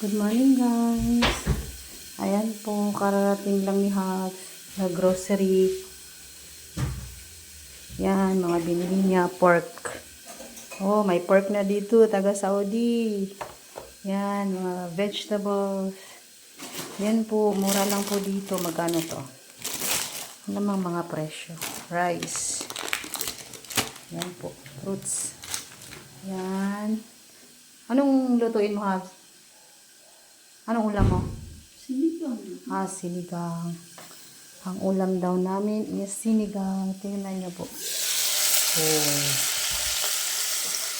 Good morning guys. Ayan po, kararating lang ni Hubs na grocery. Yan, mga binili niya, pork. Oh, may pork na dito, taga Saudi. Yan, mga vegetables. Yan po, mura lang po dito. Magkano to? Ano namang mga presyo? Rice. Yan po, fruits. Yan. Anong lutuin mo, Hubs? Anong ulam mo? Sinigang. Sinigang. Ang ulam daw namin is sinigang. Tingnan niyo po. Oh.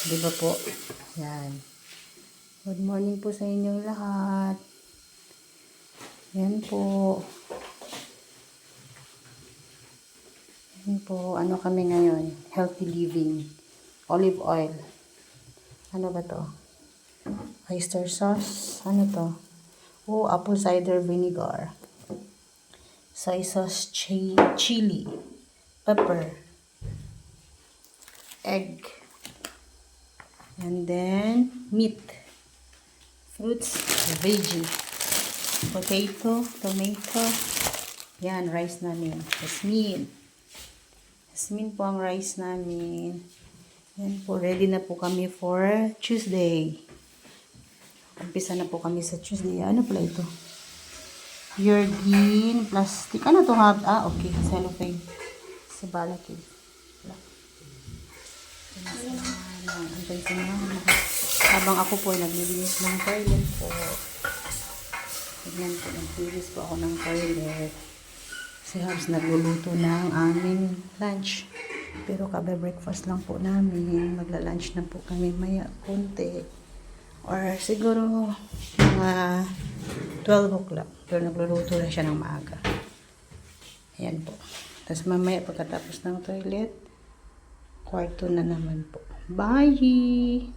Di ba po? Yan. Good morning po sa inyong lahat. Yan po. Yan po. Ano kami ngayon? Healthy living. Olive oil. Ano ba to? Oyster sauce. Ano to? Oh, apple cider vinegar. Soy sauce, chili, pepper, egg, and then meat, fruits, veggie, potato, tomato. Yan, rice namin. Jasmine. Jasmine po ang rice namin. Yan po, ready na po kami for Tuesday. Umpisa na po kami sa Tuesday. Ano pala ito? Purgin, plastic. Ano to, Hub? Okay. Cellophane. Sa balakid. Habang ako po ay naglilinis ng toilet po. Tignan po, naglilinis po ako ng toilet. Si Hubs nagluluto ng aming lunch. Pero kabe-breakfast lang po namin. Magla-lunch na po kami maya konti. Or siguro mga 12 o'clock. Pero nagluluto na siya ng maaga. Ayan po. Tapos mamaya pagkatapos ng toilet, kwarto na naman po. Bye!